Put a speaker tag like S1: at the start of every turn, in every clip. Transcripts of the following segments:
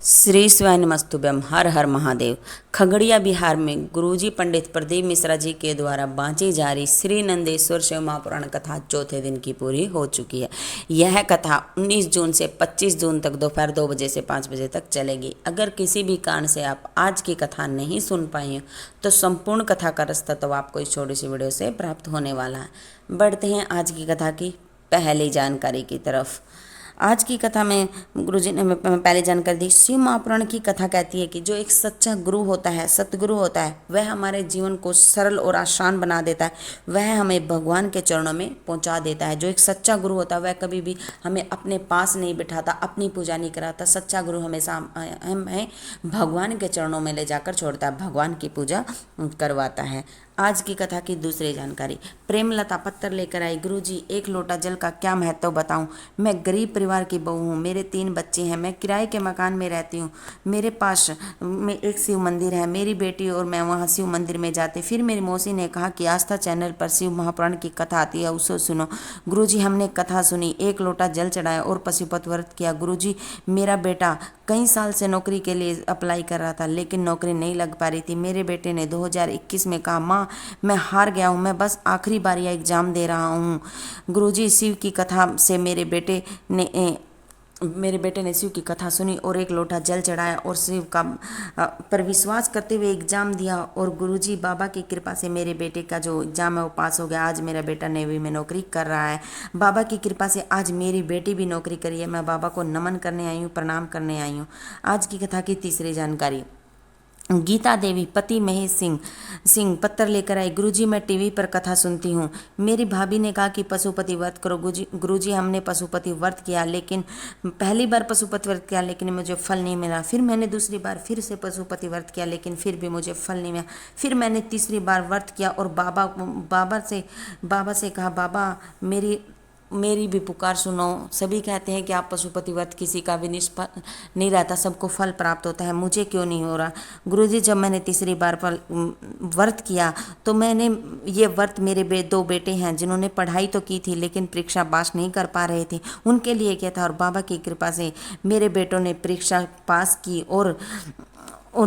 S1: श्री शिवाय नमस्तुभ्यम। हर हर महादेव। खगड़िया बिहार में गुरुजी पंडित प्रदीप मिश्रा जी के द्वारा बांची जा रही श्री नंदेश्वर शिव महापुराण कथा चौथे दिन की पूरी हो चुकी है। यह कथा 19 जून से 25 जून तक दोपहर 2 बजे से 5 बजे तक चलेगी। अगर किसी भी कारण से आप आज की कथा नहीं सुन पाए हैं तो संपूर्ण कथा का रास्ता तो आपको इस छोटी सी वीडियो से प्राप्त होने वाला है। बढ़ते हैं आज की कथा की पहली जानकारी की तरफ। आज की कथा में गुरुजी ने पहले जानकारी दी। शिव महापुराण की कथा कहती है कि जो एक सच्चा गुरु होता है, सतगुरु होता है, वह हमारे जीवन को सरल और आसान बना देता है। वह हमें भगवान के चरणों में पहुंचा देता है। जो एक सच्चा गुरु होता है वह कभी भी हमें अपने पास नहीं बिठाता, अपनी पूजा नहीं कराता। सच्चा गुरु हमेशा हमें भगवान के चरणों में ले जाकर छोड़ता है, भगवान की पूजा करवाता है। आज की कथा की दूसरी जानकारी। प्रेमलता पत्थर लेकर आई। गुरुजी, एक लोटा जल का क्या महत्व बताऊं? मैं गरीब परिवार की बहू हूँ, मेरे 3 बच्चे हैं, मैं किराए के मकान में रहती हूँ। मेरे पास में एक शिव मंदिर है। मेरी बेटी और मैं वहाँ शिव मंदिर में जाते। फिर मेरी मौसी ने कहा कि आस्था चैनल पर शिव महापुराण की कथा आती है, उसे सुनो। गुरुजी, हमने कथा सुनी, एक लोटा जल चढ़ाया और पशुपत व्रत किया। गुरुजी, मेरा बेटा कई साल से नौकरी के लिए अप्लाई कर रहा था, लेकिन नौकरी नहीं लग पा रही थी। मेरे बेटे ने 2021 में कहा, माँ मैं हार गया हूँ, मैं बस आखिरी बार यह एग्जाम दे रहा हूँ। गुरुजी, शिव की कथा से मेरे बेटे ने शिव की कथा सुनी और एक लोटा जल चढ़ाया और शिव का पर विश्वास करते हुए एग्जाम दिया। और गुरुजी, बाबा की कृपा से मेरे बेटे का जो एग्जाम है वो पास हो गया। आज मेरा बेटा नेवी में नौकरी कर रहा है। बाबा की कृपा से आज मेरी बेटी भी नौकरी करी है। मैं बाबा को नमन करने आई हूँ, प्रणाम करने आई हूँ। आज की कथा की तीसरी जानकारी। गीता देवी पति महेश सिंह पत्थर लेकर आई। गुरुजी, मैं टीवी पर कथा सुनती हूँ। मेरी भाभी ने कहा कि पशुपति व्रत करो। गुरुजी, हमने पशुपति व्रत किया, लेकिन पहली बार पशुपति व्रत किया लेकिन मुझे फल नहीं मिला। फिर मैंने दूसरी बार फिर से पशुपति व्रत किया, लेकिन फिर भी मुझे फल नहीं मिला। फिर मैंने तीसरी बार व्रत किया और बाबा से कहा, बाबा मेरी भी पुकार सुनो। सभी कहते हैं कि आप पशुपति व्रत किसी का भी निष्फल नहीं रहता, सबको फल प्राप्त होता है, मुझे क्यों नहीं हो रहा? गुरुजी, जब मैंने तीसरी बार पर व्रत किया तो मैंने ये व्रत मेरे 2 बेटे हैं जिन्होंने पढ़ाई तो की थी लेकिन परीक्षा पास नहीं कर पा रहे थे, उनके लिए किया था। और बाबा की कृपा से मेरे बेटों ने परीक्षा पास की और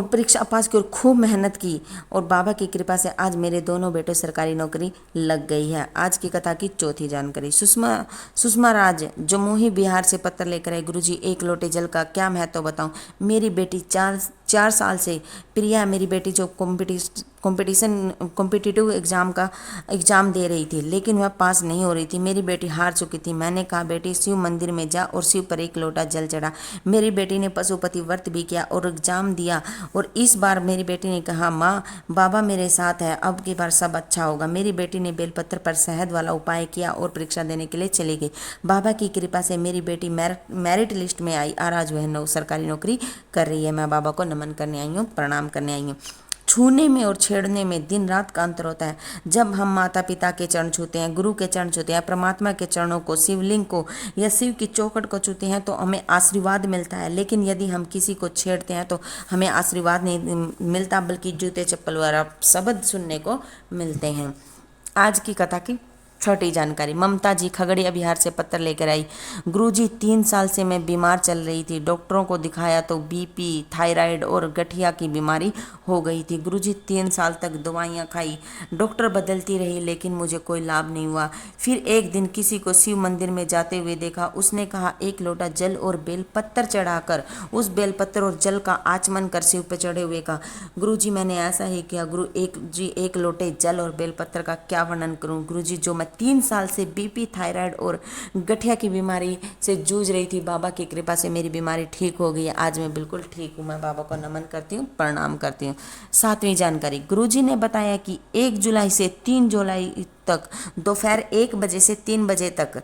S1: परीक्षा पास की और खूब मेहनत की और बाबा की कृपा से आज मेरे दोनों बेटों सरकारी नौकरी लग गई है। आज की कथा की चौथी जानकारी। सुषमा राज जमुई बिहार से पत्र लेकर आए। गुरुजी, एक लोटे जल का क्या महत्व बताऊं? मेरी बेटी 4 साल से प्रिया, मेरी बेटी जो कॉम्पिटिटिव एग्जाम दे रही थी लेकिन वह पास नहीं हो रही थी। मेरी बेटी हार चुकी थी। मैंने कहा, बेटी शिव मंदिर में जा और शिव पर एक लोटा जल चढ़ा। मेरी बेटी ने पशुपति व्रत भी किया और एग्जाम दिया और इस बार मेरी बेटी ने कहा, माँ बाबा मेरे साथ है, अब की बार सब अच्छा होगा। मेरी बेटी ने बेलपत्र पर शहद वाला उपाय किया और परीक्षा देने के लिए चली गई। बाबा की कृपा से मेरी बेटी मेरिट लिस्ट में आई और आज वह सरकारी नौकरी कर रही है। मैं बाबा को नमन करने आई हूँ, प्रणाम करने आई हूँ। छूने में और छेड़ने में दिन रात का अंतर होता है। जब हम माता पिता के चरण छूते हैं, गुरु के चरण छूते हैं, परमात्मा के चरणों को, शिवलिंग को या शिव की चौखट को छूते हैं तो हमें आशीर्वाद मिलता है। लेकिन यदि हम किसी को छेड़ते हैं तो हमें आशीर्वाद नहीं मिलता, बल्कि जूते चप्पल वाला शब्द सुनने को मिलते हैं। आज की कथा की छठी जानकारी। ममता जी खगड़िया बिहार से पत्र लेकर आई। गुरुजी, 3 साल से मैं बीमार चल रही थी। डॉक्टरों को दिखाया तो बीपी, थायराइड और गठिया की बीमारी हो गई थी। गुरुजी, 3 साल तक दवाइयाँ खाई, डॉक्टर बदलती रही लेकिन मुझे कोई लाभ नहीं हुआ। फिर एक दिन किसी को शिव मंदिर में जाते हुए देखा। उसने कहा, एक लोटा जल और बेल पत्थर चढ़ाकर उस बेल पत्थर और जल का आचमन कर शिव पर चढ़े हुए कहा। गुरुजी, मैंने ऐसा ही किया। एक लोटे जल और बेल पत्थर का क्या वर्णन करूं? गुरुजी, जो मैं 3 साल से बीपी, थायराइड और गठिया की बीमारी से जूझ रही थी, बाबा की कृपा से मेरी बीमारी ठीक हो गई है। आज मैं बिल्कुल ठीक हूँ। मैं बाबा को नमन करती हूँ, प्रणाम करती हूँ। 7वीं जानकारी। गुरुजी ने बताया कि 1 जुलाई से 3 जुलाई तक दोपहर 1 बजे से 3 बजे तक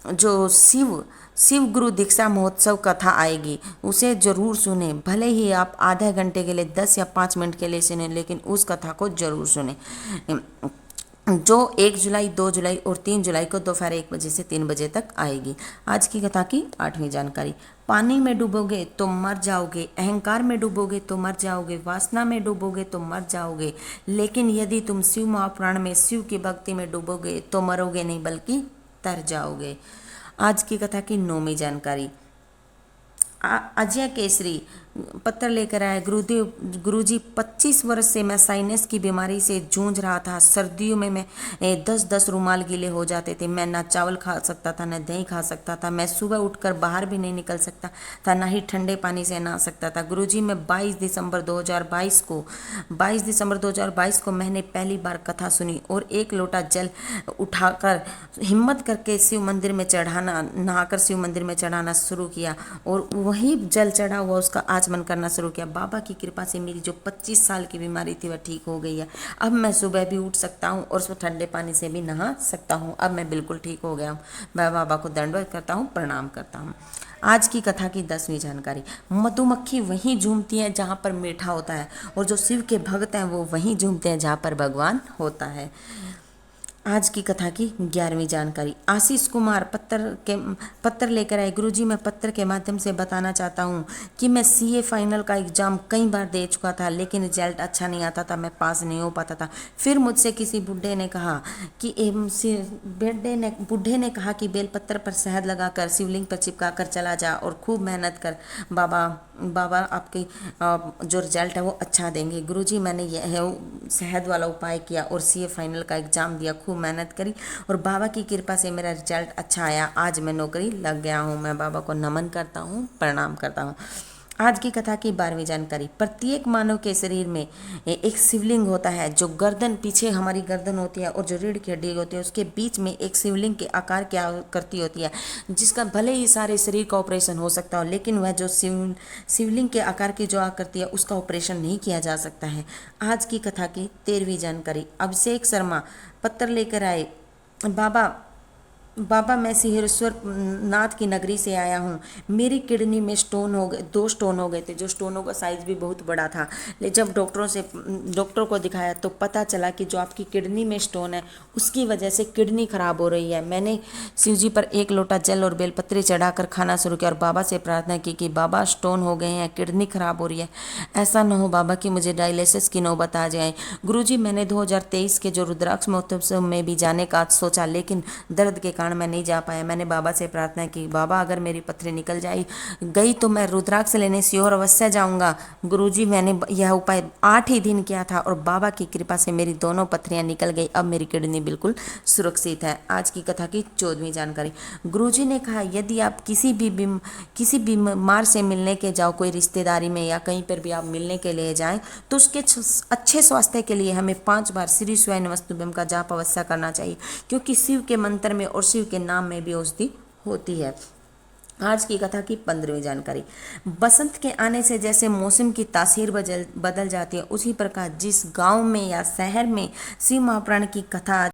S1: जो शिव गुरु दीक्षा महोत्सव कथा आएगी, उसे जरूर सुने। भले ही आप आधे घंटे के लिए 10 या 5 मिनट के लिए सुने, लेकिन उस कथा को जरूर सुने, जो 1 जुलाई, 2 जुलाई और 3 जुलाई को दोपहर 1 बजे से 3 बजे तक आएगी। आज की कथा की 8वीं जानकारी। पानी में डूबोगे तो मर जाओगे, अहंकार में डूबोगे तो मर जाओगे, वासना में डूबोगे तो मर जाओगे, लेकिन यदि तुम शिव महापुराण में शिव की भक्ति में डूबोगे तो मरोगे नहीं बल्कि तर जाओगे। आज की कथा की 9वीं जानकारी। अजय केसरी पत्थर लेकर आए। गुरुजी 25 वर्ष से मैं साइनस की बीमारी से जूझ रहा था। सर्दियों में मैं 10-10 रुमाल गीले हो जाते थे। मैं ना चावल खा सकता था, ना दही खा सकता था। मैं सुबह उठकर बाहर भी नहीं निकल सकता था, ना ही ठंडे पानी से नहा सकता था। गुरुजी मैं 22 दिसंबर 2022 को मैंने पहली बार कथा सुनी और एक लोटा जल उठाकर हिम्मत करके शिव मंदिर में चढ़ाना, नहाकर शिव मंदिर में चढ़ाना शुरू किया और वही जल चढ़ा हुआ उसका आचमन करना शुरू किया। बाबा की कृपा से मेरी जो 25 साल की बीमारी थी वह ठीक हो गई है। अब मैं सुबह भी उठ सकता हूँ और उसमें ठंडे पानी से भी नहा सकता हूँ। अब मैं बिल्कुल ठीक हो गया हूँ। मैं बाबा को दंडवत करता हूँ, प्रणाम करता हूँ। आज की कथा की 10वीं जानकारी। मधुमक्खी वहीं झूमती है जहाँ पर मीठा होता है और जो शिव के भक्त हैं वो वहीं झूमते हैं जहाँ पर भगवान होता है। आज की कथा की 11वीं जानकारी। आशीष कुमार पत्थर लेकर आए। गुरुजी मैं पत्थर के माध्यम से बताना चाहता हूँ कि मैं सीए फाइनल का एग्जाम कई बार दे चुका था, लेकिन रिजल्ट अच्छा नहीं आता था, मैं पास नहीं हो पाता था। फिर मुझसे किसी बुढ़े ने कहा कि बुढ़े ने कहा कि बेलपत्र पर शहद लगाकर शिवलिंग पर चिपका कर चला जा और खूब मेहनत कर, बाबा आपकी जो रिजल्ट है वो अच्छा देंगे। गुरुजी मैंने यह शहद वाला उपाय किया और सीए फाइनल का एग्ज़ाम दिया, खूब मेहनत करी और बाबा की कृपा से मेरा रिजल्ट अच्छा आया। आज मैं नौकरी लग गया हूँ। मैं बाबा को नमन करता हूँ, प्रणाम करता हूँ। आज की कथा की 12वीं जानकारी। प्रत्येक मानव के शरीर में एक शिवलिंग होता है। जो गर्दन, पीछे हमारी गर्दन होती है और जो रीढ़ की हड्डी होती है उसके बीच में एक शिवलिंग के आकार की आकृति होती है, जिसका भले ही सारे शरीर का ऑपरेशन हो सकता हो, लेकिन वह जो शिवलिंग के आकार की जो आकृति है उसका ऑपरेशन नहीं किया जा सकता है। आज की कथा की 13वीं जानकारी। अभिषेक शर्मा पत्थर लेकर आए। बाबा मैं सिंहेश्वर नाथ की नगरी से आया हूँ। मेरी किडनी में दो स्टोन हो गए थे, जो स्टोनों का साइज भी बहुत बड़ा था। लेकिन जब डॉक्टर को दिखाया तो पता चला कि जो आपकी किडनी में स्टोन है उसकी वजह से किडनी खराब हो रही है। मैंने शिव जी पर एक लोटा जल और बेलपत्री चढ़ाकर खाना शुरू किया और बाबा से प्रार्थना की कि बाबा स्टोन हो गए हैं, किडनी खराब हो रही है, ऐसा न हो बाबा कि मुझे डायलिसिस की नौबत आ जाए। गुरुजी मैंने 2023 के जो रुद्राक्ष महोत्सव में भी जाने का सोचा, लेकिन दर्द के कारण मैं नहीं जा पाया। मैंने बाबा से प्रार्थना की, बाबा अगर मेरी पथरी निकल गई तो मैं रुद्राक्ष लेने श्योर अवश्य जाऊंगा। गुरुजी मैंने यह उपाय 8 ही दिन किया था और बाबा की कृपा से मेरी दोनों पथरियां निकल गई। अब मेरी किडनी बिल्कुल सुरक्षित है। आज की कथा की 14वीं जानकारी। गुरुजी ने कहा यदि आप किसी बीमार से मिलने के जाओ, कोई रिश्तेदारी में या कहीं पर भी आप मिलने के लिए जाएं, तो उसके अच्छे स्वास्थ्य के लिए हमें 5 बार श्री शिवाय नमस्तुभ्यम का जाप अवश्य करना चाहिए, क्योंकि शिव के मंत्र में और शिव के नाम में भी औषधि होती है। आज की कथा की 15वीं जानकारी। बसंत के आने से जैसे मौसम की तासीर बदल जाती है, उसी प्रकार जिस गांव में या शहर में शिव महापुराण की कथा